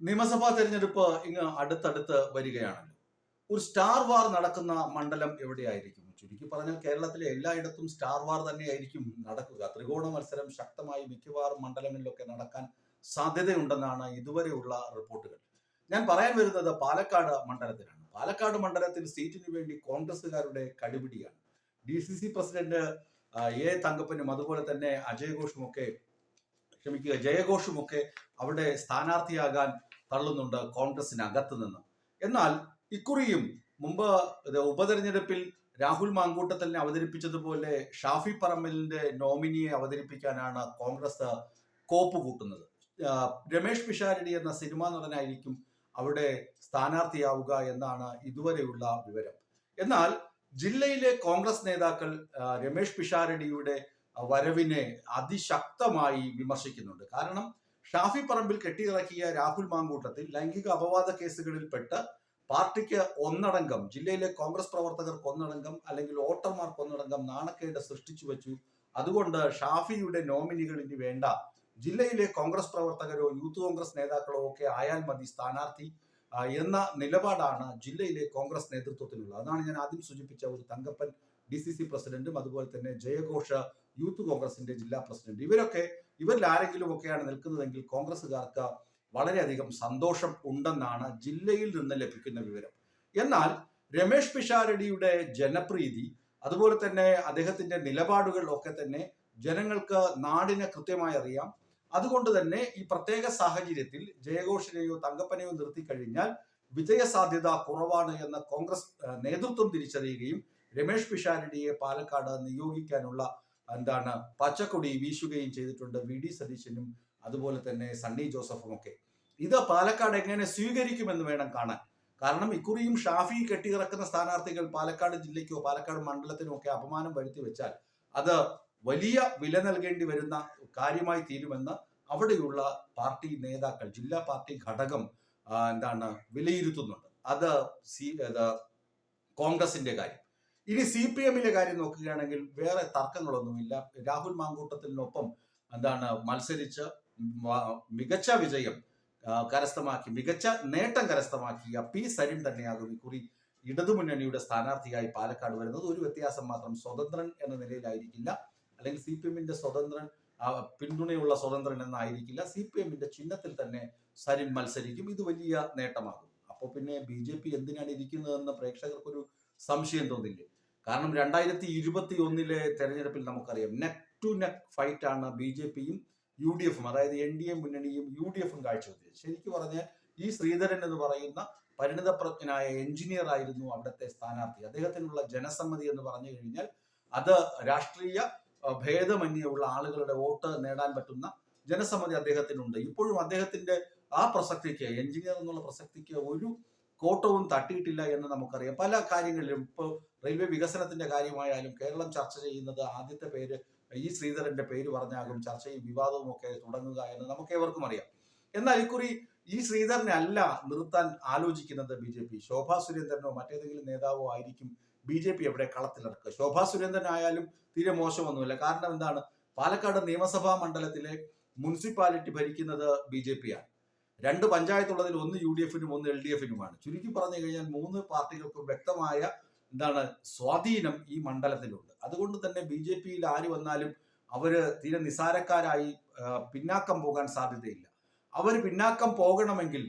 നിയമസഭാ തെരഞ്ഞെടുപ്പ് ഇങ്ങ് അടുത്തടുത്ത് വരികയാണല്ലോ. ഒരു സ്റ്റാർ വാർ നടക്കുന്ന മണ്ഡലം എവിടെയായിരിക്കും? ചുരുക്കി പറഞ്ഞാൽ കേരളത്തിലെ എല്ലായിടത്തും സ്റ്റാർ വാർ തന്നെയായിരിക്കും നടക്കുക. ത്രികോണ മത്സരം ശക്തമായി മിക്കവാറും മണ്ഡലങ്ങളിലൊക്കെ നടക്കാൻ സാധ്യതയുണ്ടെന്നാണ് ഇതുവരെയുള്ള റിപ്പോർട്ടുകൾ. ഞാൻ പറയാൻ വരുന്നത് പാലക്കാട് മണ്ഡലത്തിലാണ്. പാലക്കാട് മണ്ഡലത്തിൽ സീറ്റിനു വേണ്ടി കോൺഗ്രസുകാരുടെ കടിപിടിയാണ്. DCC പ്രസിഡന്റ് തങ്കപ്പനും അതുപോലെ തന്നെ ജയഘോഷുമൊക്കെ അവിടെ സ്ഥാനാർത്ഥിയാകാൻ തള്ളുന്നുണ്ട് കോൺഗ്രസിനകത്ത് നിന്ന്. എന്നാൽ ഇക്കുറിയും മുമ്പ് ഉപതെരഞ്ഞെടുപ്പിൽ രാഹുൽ മാങ്കൂട്ടത്തിലിനെ അവതരിപ്പിച്ചതുപോലെ ഷാഫി പറമ്പലിന്റെ നോമിനിയെ അവതരിപ്പിക്കാനാണ് കോൺഗ്രസ് കോപ്പ് കൂട്ടുന്നത്. രമേഷ് പിഷാരടി എന്ന സിനിമാ നടനായിരിക്കും അവിടെ സ്ഥാനാർത്ഥിയാവുക എന്നാണ് ഇതുവരെയുള്ള വിവരം. എന്നാൽ ജില്ലയിലെ കോൺഗ്രസ് നേതാക്കൾ രമേഷ് പിഷാരടിയുടെ വരവിനെ അതിശക്തമായി വിമർശിക്കുന്നുണ്ട്. കാരണം ഷാഫി പറമ്പിൽ കെട്ടിയിറക്കിയ രാഹുൽ മാങ്കൂട്ടത്തിൽ ലൈംഗിക അപവാദ കേസുകളിൽപ്പെട്ട് പാർട്ടിക്ക് ഒന്നടങ്കം, ജില്ലയിലെ കോൺഗ്രസ് പ്രവർത്തകർക്ക് ഒന്നടങ്കം, അല്ലെങ്കിൽ വോട്ടർമാർക്ക് ഒന്നടങ്കം നാണക്കേട് സൃഷ്ടിച്ചു വെച്ചു. അതുകൊണ്ട് ഷാഫിയുടെ നോമിനികൾ ഇനി വേണ്ട, ജില്ലയിലെ കോൺഗ്രസ് പ്രവർത്തകരോ യൂത്ത് കോൺഗ്രസ് നേതാക്കളോ ഒക്കെ ആയാൽ മതി സ്ഥാനാർത്ഥി എന്ന നിലപാടാണ് ജില്ലയിലെ കോൺഗ്രസ് നേതൃത്വത്തിനുള്ളത്. അതാണ് ഞാൻ ആദ്യം സൂചിപ്പിച്ച ഒരു തങ്കപ്പൻ DCC പ്രസിഡന്റും അതുപോലെ തന്നെ ജയഘോഷ് യൂത്ത് കോൺഗ്രസിന്റെ ജില്ലാ പ്രസിഡന്റ്, ഇവരിൽ ആരെങ്കിലും ഒക്കെയാണ് നിൽക്കുന്നതെങ്കിൽ കോൺഗ്രസുകാർക്ക് വളരെയധികം സന്തോഷം ഉണ്ടെന്നാണ് ജില്ലയിൽ നിന്ന് ലഭിക്കുന്ന വിവരം. എന്നാൽ രമേഷ് പിഷാരടിയുടെ ജനപ്രീതി അതുപോലെ തന്നെ അദ്ദേഹത്തിന്റെ നിലപാടുകൾ ഒക്കെ തന്നെ ജനങ്ങൾക്ക്, നാടിനെ കൃത്യമായി അറിയാം. അതുകൊണ്ട് തന്നെ ഈ പ്രത്യേക സാഹചര്യത്തിൽ ജയഘോഷിനെയോ തങ്കപ്പനെയോ നിർത്തിക്കഴിഞ്ഞാൽ വിജയസാധ്യത കുറവാണ് എന്ന് കോൺഗ്രസ് നേതൃത്വം തിരിച്ചറിയുകയും രമേഷ് പിഷാരടിയെ പാലക്കാട് നിയോഗിക്കാനുള്ള പച്ചക്കൊടി വീശുകയും ചെയ്തിട്ടുണ്ട് VD സതീശനും അതുപോലെ തന്നെ സണ്ണി ജോസഫും ഒക്കെ. ഇത് പാലക്കാട് എങ്ങനെ സ്വീകരിക്കുമെന്ന് വേണം കാണാൻ. കാരണം ഇക്കുറിയും ഷാഫി കെട്ടിയിറക്കുന്ന സ്ഥാനാർത്ഥികൾ പാലക്കാട് ജില്ലയ്ക്കോ പാലക്കാട് മണ്ഡലത്തിനോ ഒക്കെ അപമാനം വരുത്തി വെച്ചാൽ അത് വലിയ വില നൽകേണ്ടി വരുന്ന കാര്യമായി തീരുമെന്ന് അവിടെയുള്ള പാർട്ടി നേതാക്കൾ, ജില്ലാ പാർട്ടി ഘടകം വിലയിരുത്തുന്നുണ്ട്. അത് കോൺഗ്രസിന്റെ കാര്യം. ഇനി CPM-ലെ കാര്യം നോക്കുകയാണെങ്കിൽ വേറെ തർക്കങ്ങളൊന്നുമില്ല. രാഹുൽ മാങ്കൂട്ടത്തിനൊപ്പം മത്സരിച്ച് മികച്ച വിജയം കരസ്ഥമാക്കി, മികച്ച നേട്ടം കരസ്ഥമാക്കിയ P സരിൻ തന്നെയാകും ഇക്കുറി ഇടതുമുന്നണിയുടെ സ്ഥാനാർത്ഥിയായി പാലക്കാട് വരുന്നത്. ഒരു വ്യത്യാസം മാത്രം, സ്വതന്ത്രൻ എന്ന നിലയിലായിരിക്കില്ല, അല്ലെങ്കിൽ CPM-ന്റെ സ്വതന്ത്രൻ, പിന്തുണയുള്ള സ്വതന്ത്രൻ എന്നായിരിക്കില്ല. CPM-ന്റെ ചിഹ്നത്തിൽ തന്നെ സരിൻ മത്സരിക്കും. ഇത് വലിയ നേട്ടമാകും. അപ്പോൾ പിന്നെ BJP എന്തിനാണ് ഇരിക്കുന്നതെന്ന് പ്രേക്ഷകർക്കൊരു സംശയം തോന്നില്ലേ? കാരണം 2021 തെരഞ്ഞെടുപ്പിൽ നമുക്കറിയാം, നെക്ക് ടു നെക്ക് ഫൈറ്റ് ആണ് BJP-യും UDF-ഉം, അതായത് NDA മുന്നണിയും UDF-ഉം കാഴ്ചവെച്ചത്. ശരിക്കും പറഞ്ഞാൽ ഈ ശ്രീധരൻ എന്ന് പറയുന്ന പരിണിതപ്രജ്ഞനായ എഞ്ചിനീയർ ആയിരുന്നു അവിടുത്തെ സ്ഥാനാർത്ഥി. അദ്ദേഹത്തിനുള്ള ജനസമ്മതി എന്ന് പറഞ്ഞു കഴിഞ്ഞാൽ അത് രാഷ്ട്രീയ ഭേദമന്യുള്ള ആളുകളുടെ വോട്ട് നേടാൻ പറ്റുന്ന ജനസമ്മതി അദ്ദേഹത്തിനുണ്ട്. ഇപ്പോഴും അദ്ദേഹത്തിന്റെ ആ പ്രസക്തിക്ക്, എഞ്ചിനീയർ എന്നുള്ള പ്രസക്തിക്ക് ഒരു കോട്ടവും തട്ടിയിട്ടില്ല എന്ന് നമുക്കറിയാം. പല കാര്യങ്ങളിലും ഇപ്പോൾ റെയിൽവേ വികസനത്തിന്റെ കാര്യമായാലും കേരളം ചർച്ച ചെയ്യുന്നത് ആദ്യത്തെ പേര് ഈ ശ്രീധരന്റെ പേര് പറഞ്ഞാകും ചർച്ചയും വിവാദവും ഒക്കെ തുടങ്ങുക എന്ന് നമുക്ക് ഏവർക്കും അറിയാം. എന്നാൽ ഇക്കുറി ഈ ശ്രീധരനെ അല്ല നിർത്താൻ ആലോചിക്കുന്നത് BJP. ശോഭാ സുരേന്ദ്രനോ മറ്റേതെങ്കിലും നേതാവോ ആയിരിക്കും BJP എവിടെ കളത്തിലിറക്കുക. ശോഭാ സുരേന്ദ്രൻ ആയാലും തീരെ മോശമൊന്നുമില്ല. കാരണം പാലക്കാട് നിയമസഭാ മണ്ഡലത്തിലെ മുനിസിപ്പാലിറ്റി ഭരിക്കുന്നത് BJP-യാണ്. 2 പഞ്ചായത്തുള്ളതിൽ ഒന്ന് UDF-നും ഒന്ന് LDF-നുമാണ്. ചുരുക്കി പറഞ്ഞു കഴിഞ്ഞാൽ 3 പാർട്ടികൾക്കും വ്യക്തമായ സ്വാധീനം ഈ മണ്ഡലത്തിലുണ്ട്. അതുകൊണ്ട് തന്നെ BJP-യിൽ ആര് വന്നാലും അവര് തീരെ നിസാരക്കാരായി പിന്നാക്കം പോകാൻ സാധ്യതയില്ല. അവർ പിന്നാക്കം പോകണമെങ്കിൽ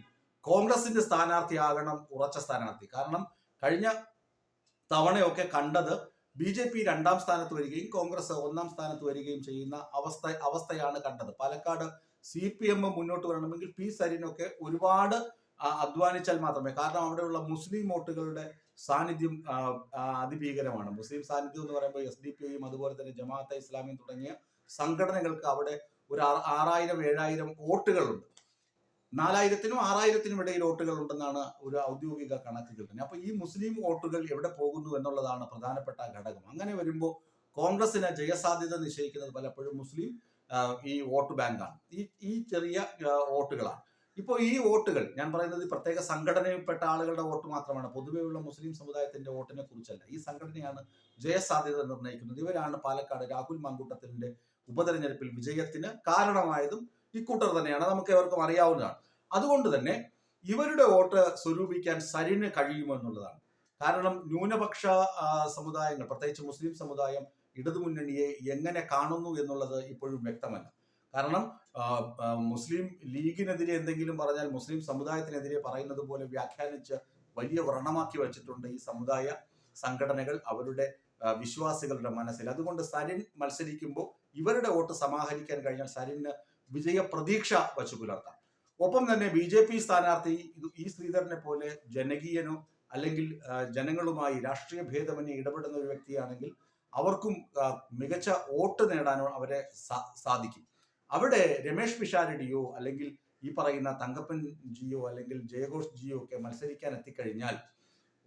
കോൺഗ്രസിന്റെ സ്ഥാനാർത്ഥി ആകണം ഉറച്ച സ്ഥാനാർത്ഥി. കാരണം കഴിഞ്ഞ തവണയൊക്കെ കണ്ടത് BJP 2ാം സ്ഥാനത്ത് വരികയും കോൺഗ്രസ് 1ാം സ്ഥാനത്ത് വരികയും ചെയ്യുന്ന അവസ്ഥയാണ് കണ്ടത്. പാലക്കാട് CPM മുന്നോട്ട് വരണമെങ്കിൽ P സരിനൊക്കെ ഒരുപാട് അധ്വാനിച്ചാൽ മാത്രമേ, കാരണം അവിടെയുള്ള മുസ്ലിം വോട്ടുകളുടെ സാന്നിധ്യം അതിഭീകരമാണ്. മുസ്ലിം സാന്നിധ്യം എന്ന് പറയുമ്പോൾ SDPI-യും അതുപോലെ തന്നെ ജമാഅത്തെ ഇസ്ലാമിയും തുടങ്ങിയ സംഘടനകൾക്ക് അവിടെ ഒരു 6000-7000 വോട്ടുകളുണ്ട്. 4000-നും 6000-നും ഇടയിൽ വോട്ടുകൾ ഉണ്ടെന്നാണ് ഒരു ഔദ്യോഗിക കണക്ക് കിട്ടുന്നത്. അപ്പൊ ഈ മുസ്ലിം വോട്ടുകൾ എവിടെ പോകുന്നു എന്നുള്ളതാണ് പ്രധാനപ്പെട്ട ഘടകം. അങ്ങനെ വരുമ്പോൾ കോൺഗ്രസിന് ജയസാധ്യത നിശ്ചയിക്കുന്നത് പലപ്പോഴും മുസ്ലിം ഈ വോട്ട് ബാങ്കാണ്, ഈ ചെറിയ വോട്ടുകളാണ്. ഇപ്പോൾ ഈ വോട്ടുകൾ ഞാൻ പറയുന്നത് പ്രത്യേക സംഘടനയിൽപ്പെട്ട ആളുകളുടെ വോട്ട് മാത്രമാണ്, പൊതുവെയുള്ള മുസ്ലിം സമുദായത്തിന്റെ വോട്ടിനെ കുറിച്ചല്ല. ഈ സംഘടനയാണ് ജയസാധ്യത നിർണ്ണയിക്കുന്നത്. ഇവരാണ് പാലക്കാട് രാഹുൽ മാങ്കൂട്ടത്തിന്റെ ഉപതെരഞ്ഞെടുപ്പിൽ വിജയത്തിന് കാരണമായതും ഇക്കൂട്ടർ തന്നെയാണ്, നമുക്ക് ഏവർക്കും അറിയാവുന്നതാണ്. അതുകൊണ്ട് തന്നെ ഇവരുടെ വോട്ട് സ്വരൂപിക്കാൻ സരിന് കഴിയുമെന്നുള്ളതാണ്. കാരണം ന്യൂനപക്ഷ സമുദായങ്ങൾ, പ്രത്യേകിച്ച് മുസ്ലിം സമുദായം ഇടതുമുന്നണിയെ എങ്ങനെ കാണുന്നു എന്നുള്ളത് ഇപ്പോഴും വ്യക്തമല്ല. കാരണം മുസ്ലിം ലീഗിനെതിരെ എന്തെങ്കിലും പറഞ്ഞാൽ മുസ്ലിം സമുദായത്തിനെതിരെ പറയുന്നത് പോലെ വ്യാഖ്യാനിച്ച് വലിയ വ്രണമാക്കി വെച്ചിട്ടുണ്ട് ഈ സമുദായ സംഘടനകൾ അവരുടെ വിശ്വാസികളുടെ മനസ്സിൽ. അതുകൊണ്ട് സരിൻ മത്സരിക്കുമ്പോൾ ഇവരുടെ വോട്ട് സമാഹരിക്കാൻ കഴിഞ്ഞാൽ സരിന് വിജയ പ്രതീക്ഷ വച്ചു പുലർത്താം. ഒപ്പം തന്നെ BJP സ്ഥാനാർത്ഥി ഈ ശ്രീധരനെ പോലെ ജനകീയനോ അല്ലെങ്കിൽ ജനങ്ങളുമായി രാഷ്ട്രീയ ഭേദമന്യേ ഇടപെടുന്ന ഒരു വ്യക്തിയാണെങ്കിൽ അവർക്കും മികച്ച വോട്ട് നേടാനോ അവരെ സാധിക്കും. അവിടെ രമേഷ് പിഷാരടിയോ അല്ലെങ്കിൽ ഈ പറയുന്ന തങ്കപ്പൻ ജിയോ അല്ലെങ്കിൽ ജയഘോഷ് ജിയോ ഒക്കെ മത്സരിക്കാൻ എത്തിക്കഴിഞ്ഞാൽ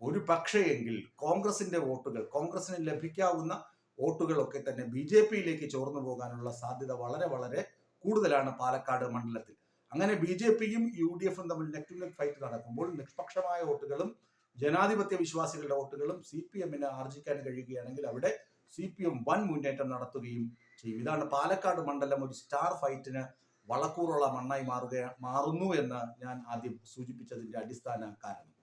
ഒരു പക്ഷേയെങ്കിൽ കോൺഗ്രസിന്റെ വോട്ടുകൾ, കോൺഗ്രസിന് ലഭിക്കാവുന്ന വോട്ടുകളൊക്കെ തന്നെ BJPയിലേക്ക് ചോർന്നു പോകാനുള്ള സാധ്യത വളരെ വളരെ കൂടുതലാണ് പാലക്കാട് മണ്ഡലത്തിൽ. അങ്ങനെ BJPയും UDFും തമ്മിൽ നെക്ക് ടു നെക്ക് ഫൈറ്റ് നടക്കുമ്പോൾ നിഷ്പക്ഷമായ വോട്ടുകളും ജനാധിപത്യ വിശ്വാസികളുടെ വോട്ടുകളും CPMന് ആർജിക്കാൻ കഴിയുകയാണെങ്കിൽ അവിടെ CPM വൻ മുന്നേറ്റം നടത്തുകയും ചെയ്യും. ഇതാണ് പാലക്കാട് മണ്ഡലം ഒരു സ്റ്റാർ ഫൈറ്റിന് വളക്കൂറുള്ള മണ്ണായി മാറുന്നു എന്ന് ഞാൻ ആദ്യം സൂചിപ്പിച്ചതിന്റെ അടിസ്ഥാന കാരണം.